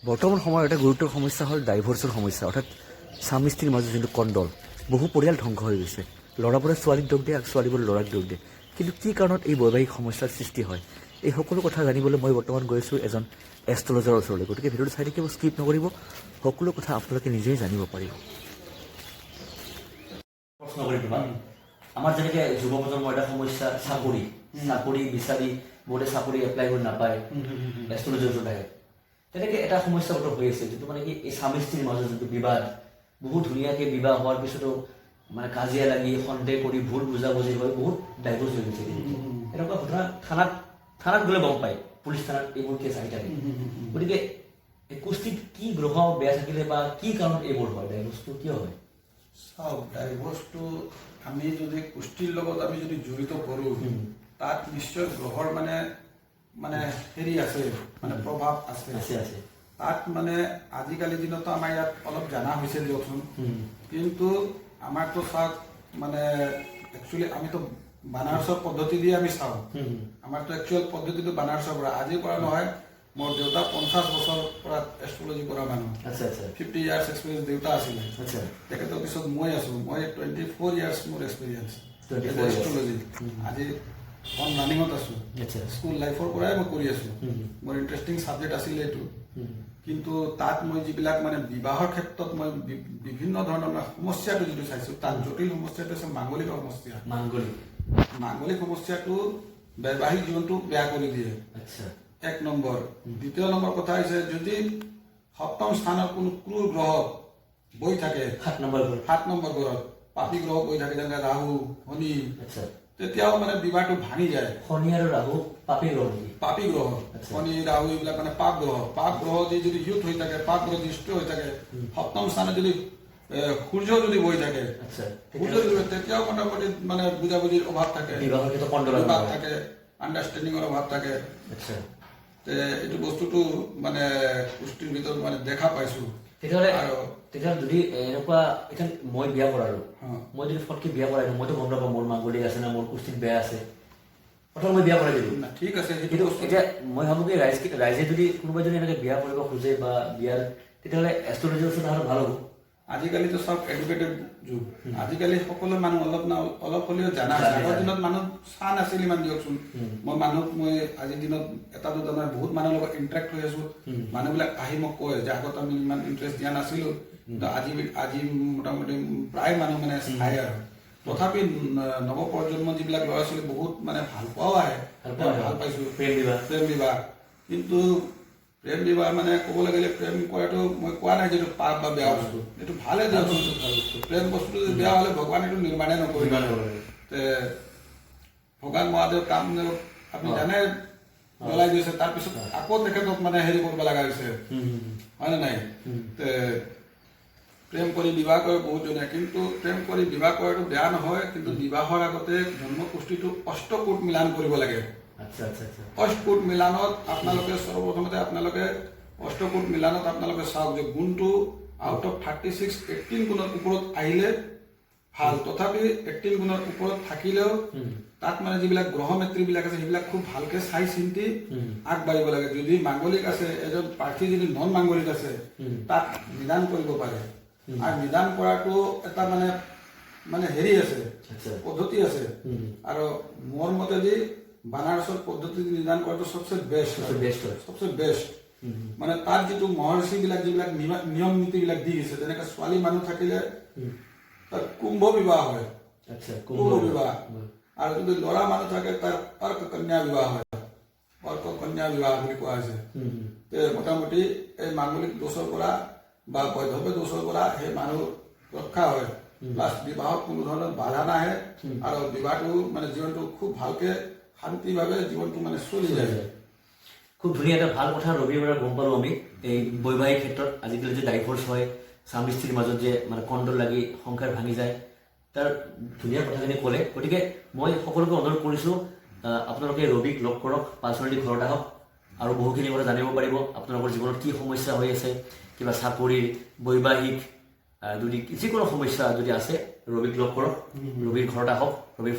বৰ্তমান সময়ৰ এটা গুৰুতৰ সমস্যা হ'ল ডাইভৰ্চৰ সমস্যা, অৰ্থাৎ স্বামী স্ত্ৰীৰ মাজত যোনটো কণ্ডল। বহু পৰিয়াল ধ্বংস হৈ গৈছে। ল'ৰাবোৰে ছোৱালীক দোষ দিয়ে আৰু ছোৱালীবোৰে ল'ৰাক দোষ দিয়ে। কিন্তু কি কাৰণত এই বৈবাহিক সমস্যাৰ সৃষ্টি হয়, এই সকলো কথা জানিবলৈ মই বৰ্তমান গৈ আছোঁ এজন এষ্ট্ৰলজাৰৰ ওচৰলৈ। গতিকে ভিডিঅ'টো চাই থাকিব, স্কিপ নকৰিব, সকলো কথা আপোনালোকে নিজেই জানিব পাৰিব। প্ৰশ্ন কৰি তোমাক, আমাৰ যেনেকৈ যুৱ প্ৰজন্মৰ এটা সমস্যা চাকৰি বিচাৰি বহুতে চাকৰি এপ্লাই কৰি নাপায়, এষ্ট্ৰলজাৰ ওচৰত আহে। তেনেকৈ এটা সমস্যা বৰ্তমান হৈ আছে, যিটো মানে কি এই স্বামী স্ত্ৰীৰ মাজত যোনটো বিবাদ, বহুত ধুনীয়াকৈ বিবাহ হোৱাৰ পিছতো মানে কাজিয়া লাগি সন্দেহ কৰি ভুল বুজাবুজি হৈ বহুত ডাইভৰ্চ হৈ গৈছে। এনেকুৱা ঘটনা থানাত গ'লে গম পায়, পুলিচ থানাত এইবোৰ কেছ আহি থাকে। গতিকে এই কুষ্টিত কি গ্ৰহ বেয়া থাকিলে বা কি কাৰণত এইবোৰ হয়, ডাইভৰ্চটো কিয় হয়? চাওক, ডাইভৰ্চটো আমি যদি কুষ্টিৰ লগত আমি যদি জড়িত কৰোঁ, তাত নিশ্চয় গ্ৰহৰ মানে হেৰি আছে, মানে প্ৰভাৱ আছে। তাত মানে আজিকালি দিনতো আমাৰ ইয়াত অলপ জানা হৈছে দিয়কচোন। কিন্তু আমাৰতো চাওক, মানে একচুৱেলি আমিতো বানাৰসৰ পদ্ধতি দিয়ে আমি চাওঁ। আমাৰতো একচুৱেল পদ্ধতিটো বানাৰসৰ পৰা, আজিৰ পৰা নহয়। মোৰ দেউতা 50 বছৰৰ পৰা এষ্ট্ৰলজি কৰা মানুহ। 50 ইয়াৰ্ছ এক্সপিৰিয়েঞ্চ দেউতা আছিলে। তেখেতৰ পিছত মই আছোঁ। মই 24 ইয়াৰ্ছ মোৰ এক্সপিৰিয়েঞ্চ এষ্ট্ৰলজি। আজি অন ৰানিঙত আছোঁ। স্কুল লাইফৰ পৰাই মই কৰি আছোঁ। মোৰ ইণ্টাৰেষ্টিং ছাবজেক্ট আছিলে এইটো। কিন্তু তাত মই যিবিলাক মানে বিবাহৰ ক্ষেত্ৰত মই বিভিন্ন ধৰণৰ সমস্যাটো যিটো চাইছোঁ, তাত জটিল সমস্যাটো হৈছে মাংগলিক সমস্যা। মাংগলিক সমস্যাটো বৈবাহিক জীৱনটো বেয়া কৰি দিয়ে, এক নম্বৰ। দ্বিতীয় নম্বৰ কথা হৈছে, যদি সপ্তম স্থানৰ কোনো ক্ৰূৰ গ্ৰহ বহি থাকে, 7 নম্বৰ ঘৰত পাপী গ্ৰহ বহি থাকে, যেনে ৰাহু, শনি, তেতিয়াও মানে বিবাহটো ভাঙি যায়। শনি আৰু ৰাহু পাপী গ্ৰহ। শনি ৰাহু এইবিলাক মানে পাপ গ্ৰহ যদি হিউত হৈ থাকে, পাপ গ্ৰহ দৃষ্ট হৈ থাকে। সপ্তম স্থানত যদি সূৰ্য যদি বহি থাকে, তেতিয়াও মোটামুটি মানে বুজাবুজিৰ অভাৱ থাকে, আণ্ডাৰষ্টেণ্ডিঙৰ অভাৱ থাকে। এইটো বস্তুটো মানে কুষ্টিৰ ভিতৰত মানে দেখা পাইছো। তেতিয়া যদি এনেকুৱা এতিয়া মই বিয়া কৰালো, মই যদি ফটকে বিয়া কৰাই দিওঁ, মইতো গম নাপাওঁ মোৰ মাংগলিক আছে না মোৰ কুষ্টিত বেয়া আছে। প্ৰথম মই বিয়া কৰাই দিলোঁ, ঠিক আছে। কিন্তু এতিয়া মই ভাবোঁ কি ৰাইজে যদি কোনোবাই যদি এনেকৈ বিয়া কৰিব খোজে বা বিয়াৰ, তেতিয়াহ'লে এষ্ট্ৰলজিৰ ওচৰত অহাটো ভাল হ'ব। আজিকালিতো চব এডুকেটেড যুগ। আজিকালি সকলো মানুহ অলপ হ'লেও জানা আছে। আগৰ দিনত মানুহ চাহ নাছিল ইমান দিয়কচোন। মই আজিৰ দিনত এটা দুটা বহুত মানুহৰ লগত ইণ্টাৰেক্ট হৈ আছো। মানুহবিলাক আহি মোক কয় যে আগত আমি ইমান ইণ্টাৰেষ্ট দিয়া নাছিলো, কিন্তু আজি মোটামুটি প্ৰায় মানুহ মানে চাই আৰু। তথাপি নৱপ্ৰজন্ম যিবিলাক ল'ৰা ছোৱালী বহুত মানে ভাল পোৱাও আহে, ভাল পাইছো প্ৰেম বিবাহ। কিন্তু প্ৰেম বিবাহ মানে ক'বলৈ গ'লে প্ৰেম কৰাটো মই কোৱা নাই যে এইটো পাপ বা বেয়া বস্তু, এইটো ভালে দিয়কচোন। প্ৰেম বস্তুটো যদি বেয়া হ'লে ভগৱান এইটো নিৰ্মাণে নকৰিব। ভগৱান মহাদেৱ কামদেৱ আপুনি জানে জ্বলাই দিছে, তাৰপিছত আকৌ তেখেতক মানে হেৰি কৰিব লগা হৈছে, হয়নে নাই? প্ৰেম কৰি বিবাহ কৰে বহুতজনে, কিন্তু প্ৰেম কৰি বিবাহ কৰাটো বেয়া নহয়। কিন্তু বিবাহৰ আগতে জন্মকুষ্ঠিটো অষ্টকোট মিলান কৰিব লাগে। অষ্টকোট মিলানত আপোনালোকে সৰ্বপ্ৰথমতে অষ্টকোট মিলানত আপোনালোকে চাওক যে গুণটো আউট অফ 36 18 গুণৰ ওপৰত আহিলে ভাল। তথাপি 18 গুণৰ ওপৰত থাকিলেও তাত মানে যিবিলাক গ্ৰহমেত্ৰীবিলাক আছে, সেইবিলাক খুব ভালকে চাই চিন্তি আগবাঢ়িব লাগে। যদি মাংগলিক আছে, এজন প্ৰাৰ্থী যদি নন মাংগলিক আছে, তাক নিদান কৰিব পাৰে। আৰু নিদান কৰাটো এটা মানে হেৰি আছে, পদ্ধতি আছে। আৰু মোৰ মতেদি বানাৰসৰ পদ্ধতি নিদান কৰাটো সবচে বেষ্ট। মানে তাত যিটো মহৰ্ষি বিলাক যিবিলাক নিয়ম নীতি বিলাক দি দিছে, যেনেকে ছোৱালী মানুহ থাকিলে তাত কুম্ভ বিবাহ হয়, আৰু যদি ল'ৰা মানুহ থাকে তাৰ অৰ্ক কন্যা বিবাহ হয়, অৰ্ক কন্যা বিবাহ বুলি কোৱা হৈছে। মোটামুটি এই মাংগলিক দোষৰ পৰা বা বৈধব্য দোষৰ পৰা সেই মানুহ ৰক্ষা হয়। প্লাছ বিবাহত কোনো ধৰণৰ বাধা নাহে, আৰু বিবাহটো মানে জীৱনটো খুব ভালকে শান্তিভাৱে জীৱনটো মানে চলি যায়। খুব ধুনীয়া এটা ভাল কথা ৰবিৰ পৰা গম পালোঁ আমি এই বৈবাহিক ক্ষেত্ৰত। আজিকালি যে ডাইভৰ্চ হয়, স্বামী স্ত্ৰীৰ মাজত যে মানে কণ্ডল লাগি সংসাৰ ভাঙি যায়, তাৰ ধুনীয়া কথাখিনি ক'লে। গতিকে মই সকলোকে অনুৰোধ কৰিছোঁ, আপোনালোকে ৰবিক লগ কৰক, পাৰ্চনেলি ঘৰত আহক, আৰু বহুখিনি কথা জানিব পাৰিব। আপোনালোকৰ জীৱনত কি সমস্যা হৈ আছে, কিবা চাকৰিৰ, বৈবাহিক, যদি যিকোনো সমস্যা যদি আছে, ৰবিক লগ কৰক, ৰবিৰ ঘৰত আহক, ৰবিৰ